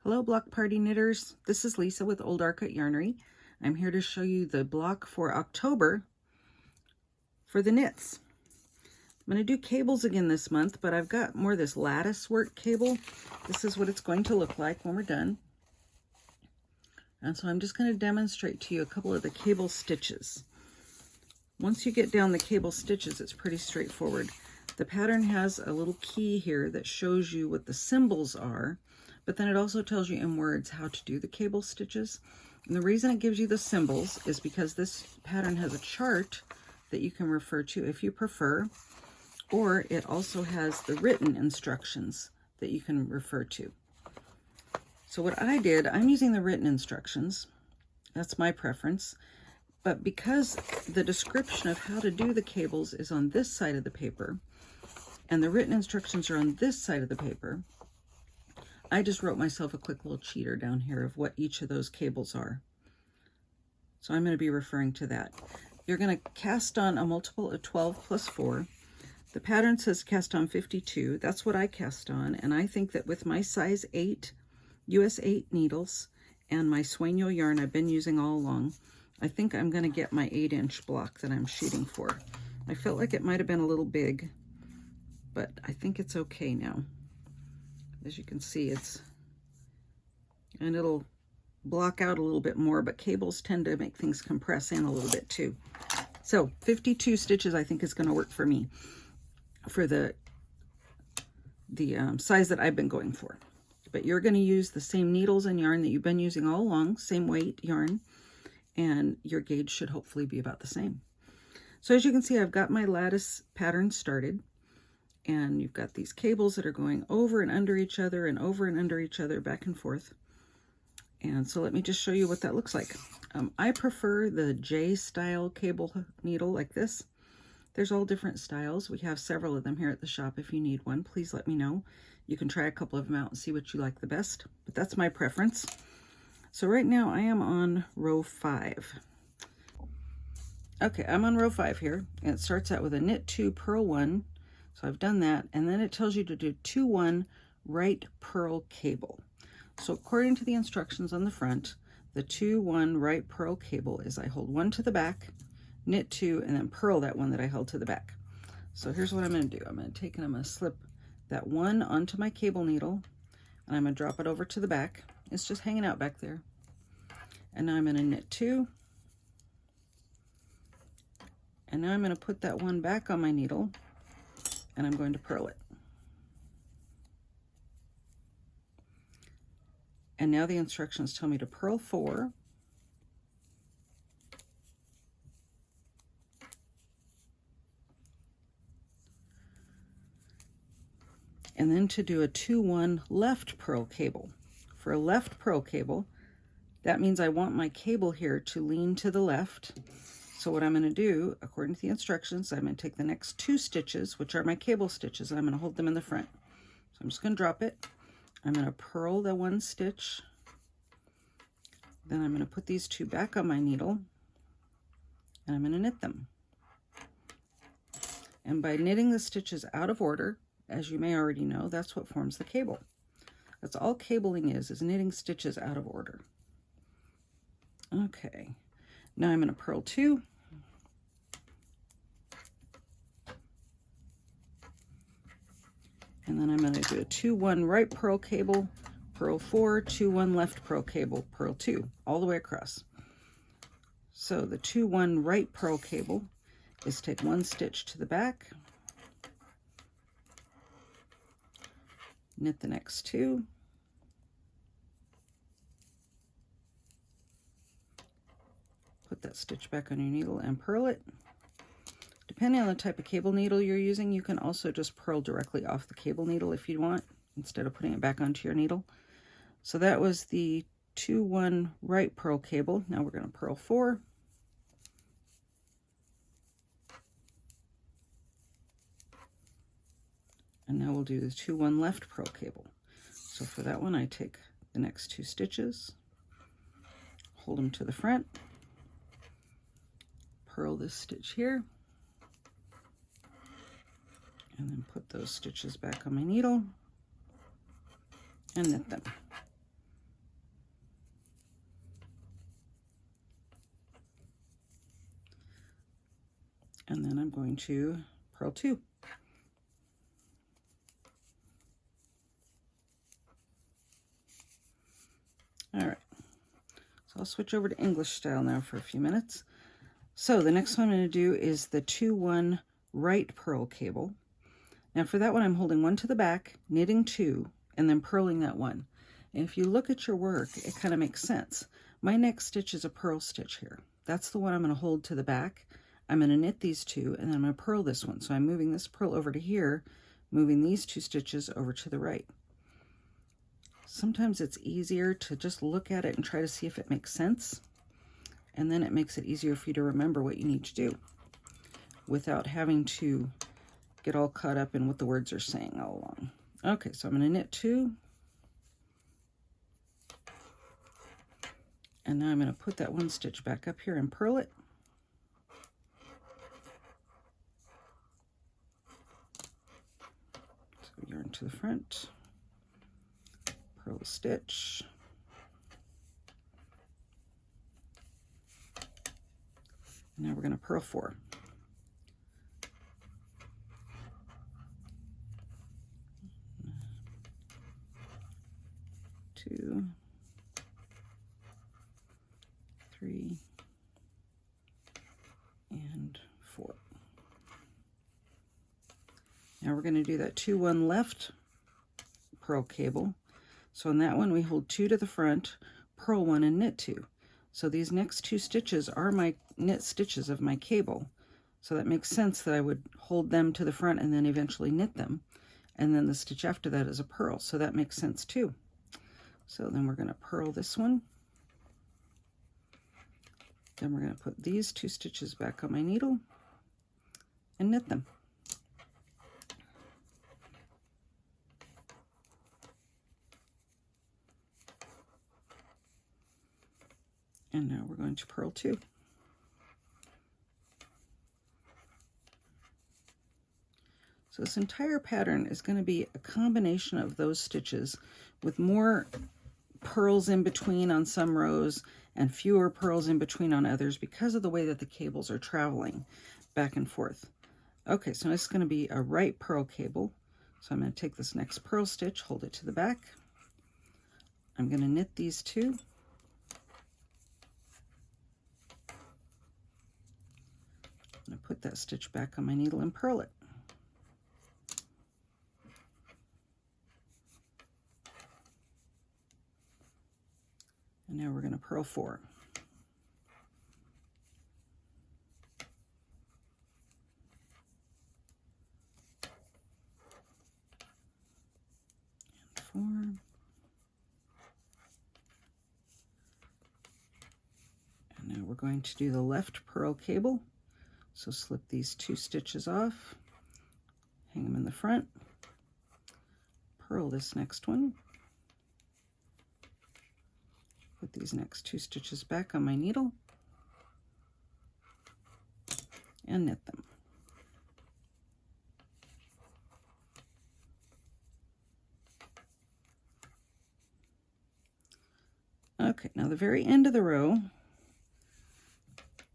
Hello block party knitters, this is Lisa with Old Arcot Yarnery. I'm here to show you the block for October for the knits. I'm going to do cables again this month, but I've got more of this lattice work cable. This is what it's going to look like when we're done. And so I'm just going to demonstrate to you a couple of the cable stitches. Once you get down the cable stitches, it's pretty straightforward. The pattern has a little key here that shows you what the symbols are, but then it also tells you in words how to do the cable stitches. And the reason it gives you the symbols is because this pattern has a chart that you can refer to if you prefer, or it also has the written instructions that you can refer to. So what I did, I'm using the written instructions. That's my preference. But because the description of how to do the cables is on this side of the paper, and the written instructions are on this side of the paper, I just wrote myself a quick little cheater down here of what each of those cables are. So I'm going to be referring to that. You're going to cast on a multiple of 12 plus 4. The pattern says cast on 52. That's what I cast on, and I think that with my size 8, US 8 needles, and my Sueño yarn I've been using all along, I think I'm going to get my 8-inch block that I'm shooting for. I felt like it might have been a little big, but I think it's okay now. As you can see, and it'll block out a little bit more, but cables tend to make things compress in a little bit too. So 52 stitches I think is going to work for me for the size that I've been going for. But you're going to use the same needles and yarn that you've been using all along, same weight yarn, and your gauge should hopefully be about the same. So as you can see, I've got my lattice pattern started. And you've got these cables that are going over and under each other and over and under each other, back and forth. And so let me just show you what that looks like. I prefer the J style cable needle like this. There's all different styles. We have several of them here at the shop. If you need one, please let me know. You can try a couple of them out and see what you like the best, but that's my preference. So right now I am on row 5. Okay, I'm on row 5 here, and it starts out with a knit 2, purl 1. So I've done that, and then it tells you to do 2-1 right purl cable. So according to the instructions on the front, the 2-1 right purl cable is I hold 1 to the back, knit 2, and then purl that one that I held to the back. So here's what I'm going to do. I'm going to take and I'm going to slip that 1 onto my cable needle, and I'm going to drop it over to the back. It's just hanging out back there. And now I'm going to knit 2, and now I'm going to put that 1 back on my needle, and I'm going to purl it. And now the instructions tell me to purl 4, and then to do a 2-1 left purl cable. For a left purl cable, that means I want my cable here to lean to the left. So what I'm going to do, according to the instructions, I'm going to take the next 2 stitches, which are my cable stitches, and I'm going to hold them in the front. So I'm just going to drop it. I'm going to purl the 1 stitch. Then I'm going to put these 2 back on my needle, and I'm going to knit them. And by knitting the stitches out of order, as you may already know, that's what forms the cable. That's all cabling is knitting stitches out of order. Okay, now I'm going to purl 2. And then I'm going to do a 2-1 right purl cable, purl 4, 2-1 left purl cable, purl 2, all the way across. So the 2-1 right purl cable is take 1 stitch to the back, knit the next 2, put that stitch back on your needle and purl it. Depending on the type of cable needle you're using, you can also just purl directly off the cable needle if you want, instead of putting it back onto your needle. So that was the 2-1 right purl cable. Now we're going to purl 4. And now we'll do the 2-1 left purl cable. So for that one, I take the next 2 stitches, hold them to the front, purl this stitch here, and then put those stitches back on my needle and knit them. going to purl 2. All right, so I'll switch over to English style now for a few minutes. So the next one I'm going to do is the 2-1 right purl cable. Now for that one, I'm holding 1 to the back, knitting 2, and then purling that 1. And if you look at your work, it kind of makes sense. My next stitch is a purl stitch here. That's the one I'm going to hold to the back. I'm going to knit these 2, and then I'm going to purl this one. So I'm moving this purl over to here, moving these 2 stitches over to the right. Sometimes it's easier to just look at it and try to see if it makes sense. And then it makes it easier for you to remember what you need to do without having to get all caught up in what the words are saying all along. Okay, so I'm going to knit 2. And now I'm going to put that 1 stitch back up here and purl it. So yarn to the front, purl a stitch. And now we're going to purl 4. 2, 3, and 4. Now we're going to do that 2-1 left purl cable. So on that one we hold 2 to the front, purl 1, and knit 2. So these next 2 stitches are my knit stitches of my cable. So that makes sense that I would hold them to the front and then eventually knit them. And then the stitch after that is a purl. So that makes sense too. So then we're going to purl this one. Then we're going to put these 2 stitches back on my needle and knit them. And now we're going to purl 2. So this entire pattern is going to be a combination of those stitches with more purls in between on some rows and fewer purls in between on others because of the way that the cables are traveling back and forth. Okay, so it's going to be a right purl cable. So I'm going to take this next purl stitch, hold it to the back. I'm going to knit these 2. I'm going to put that stitch back on my needle and purl it. And now we're going to purl 4. And 4. And now we're going to do the left purl cable. So slip these 2 stitches off, hang them in the front, purl this next one, put these next 2 stitches back on my needle, and knit them. Okay, now the very end of the row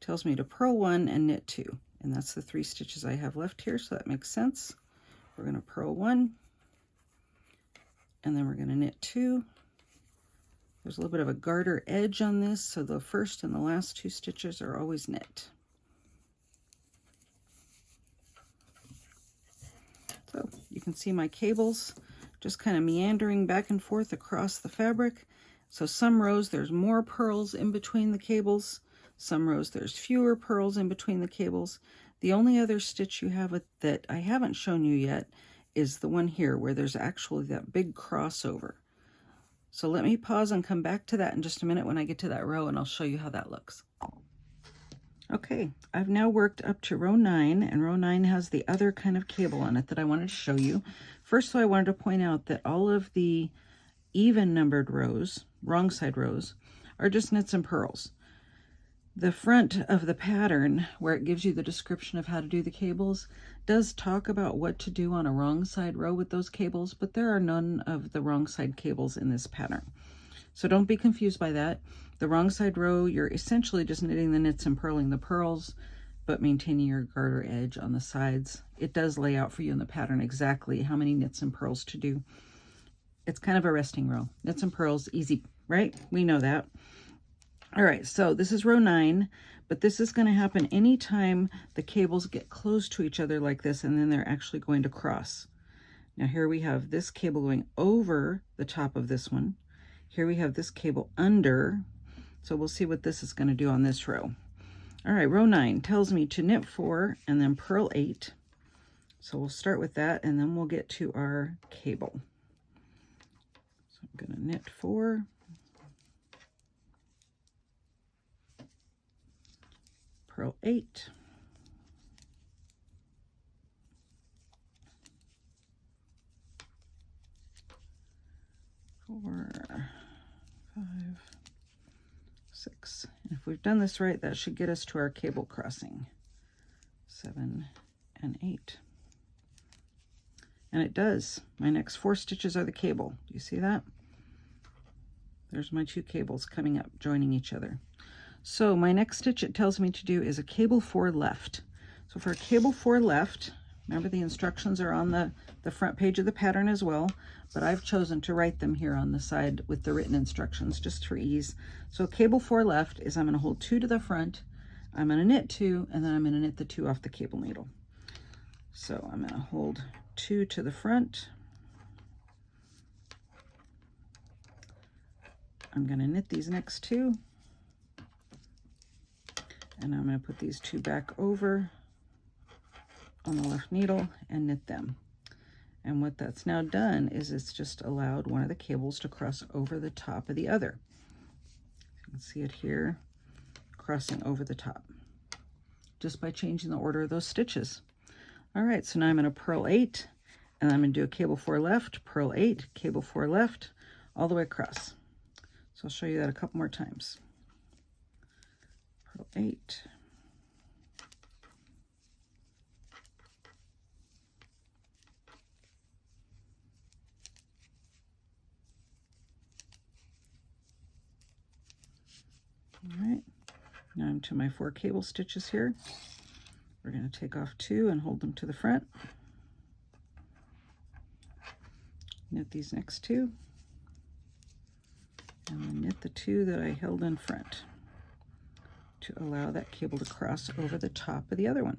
tells me to purl 1 and knit 2, and that's the 3 stitches I have left here, so that makes sense. We're going to purl 1, and then we're going to knit 2. There's a little bit of a garter edge on this, so the first and the last 2 stitches are always knit. So you can see my cables just kind of meandering back and forth across the fabric. So some rows there's more purls in between the cables, some rows there's fewer purls in between the cables. The only other stitch you have that I haven't shown you yet is the one here where there's actually that big crossover. So let me pause and come back to that in just a minute when I get to that row, and I'll show you how that looks. Okay, I've now worked up to row 9, and row 9 has the other kind of cable on it that I wanted to show you. First, though, I wanted to point out that all of the even numbered rows, wrong side rows, are just knits and purls. The front of the pattern, where it gives you the description of how to do the cables, does talk about what to do on a wrong side row with those cables, but there are none of the wrong side cables in this pattern. So don't be confused by that. The wrong side row, you're essentially just knitting the knits and purling the purls. but maintaining your garter edge on the sides. It does lay out for you in the pattern exactly how many knits and purls to do. It's kind of a resting row. Knits and purls, easy, right? We know that. All right, so this is row 9, but this is going to happen anytime the cables get close to each other like this, and then they're actually going to cross. Now here we have this cable going over the top of this one. Here we have this cable under. So we'll see what this is going to do on this row. All right, row 9 tells me to knit 4 and then purl 8. So we'll start with that, and then we'll get to our cable. So I'm going to knit 4. Purl 8. 4, 5, 6. And if we've done this right, that should get us to our cable crossing. 7 and 8. And it does. My next 4 stitches are the cable. Do you see that? There's my 2 cables coming up, joining each other. So my next stitch it tells me to do is a cable 4 left. So for a cable 4 left, remember the instructions are on the front page of the pattern as well, but I've chosen to write them here on the side with the written instructions just for ease. So cable 4 left is I'm going to hold 2 to the front, I'm going to knit 2, and then I'm going to knit the 2 off the cable needle. So I'm going to hold 2 to the front. I'm going to knit these next 2. And I'm going to put these 2 back over on the left needle and knit them. And what that's now done is it's just allowed one of the cables to cross over the top of the other. You can see it here crossing over the top just by changing the order of those stitches. All right, so now I'm going to purl 8, and I'm going to do a cable 4 left, purl 8, cable 4 left, all the way across. So I'll show you that a couple more times. Purl 8. All right, now I'm to my 4 cable stitches here. We're going to take off 2 and hold them to the front. Knit these next 2. And then knit the 2 that I held in front to allow that cable to cross over the top of the other one.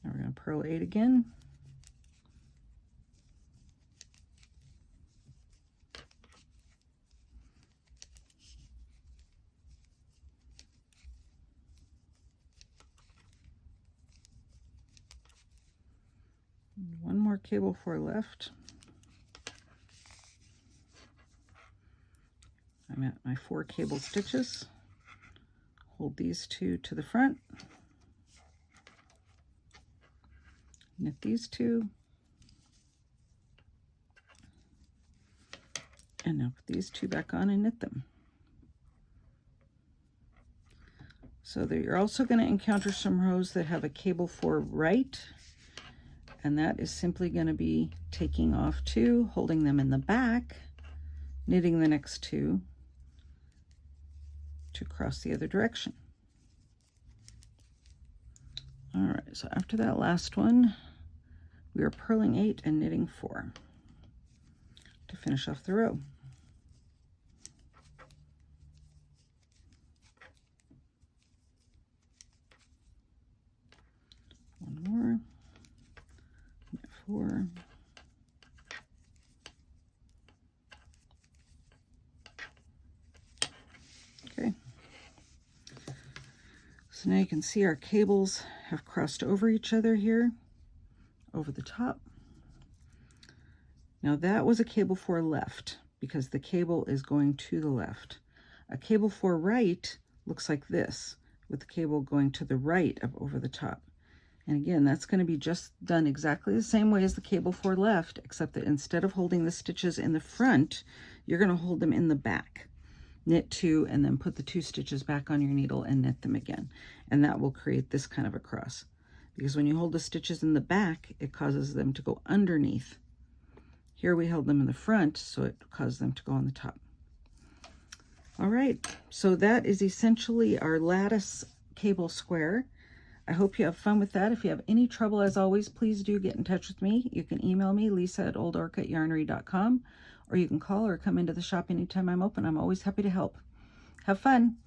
Now we're going to purl 8 again. One more cable 4 left. I'm at my 4 cable stitches. Hold these 2 to the front. Knit these 2. And now put these 2 back on and knit them. So there, you're also going to encounter some rows that have a cable 4 right. And that is simply going to be taking off 2, holding them in the back, knitting the next 2 to cross the other direction. All right, so after that last one, we are purling 8 and knitting 4 to finish off the row. One more. 4. Okay. So now you can see our cables have crossed over each other here, over the top. Now that was a cable 4 left because the cable is going to the left. A cable 4 right looks like this, with the cable going to the right of over the top. And again, that's going to be just done exactly the same way as the cable 4 left, except that instead of holding the stitches in the front, you're going to hold them in the back. Knit 2 and then put the 2 stitches back on your needle and knit them again. And that will create this kind of a cross. Because when you hold the stitches in the back, it causes them to go underneath. Here we held them in the front, so it caused them to go on the top. All right, so that is essentially our lattice cable square. I hope you have fun with that. If you have any trouble, as always, please do get in touch with me. You can email me, lisa@oldorchidyarnery.com, or you can call or come into the shop anytime I'm open. I'm always happy to help. Have fun.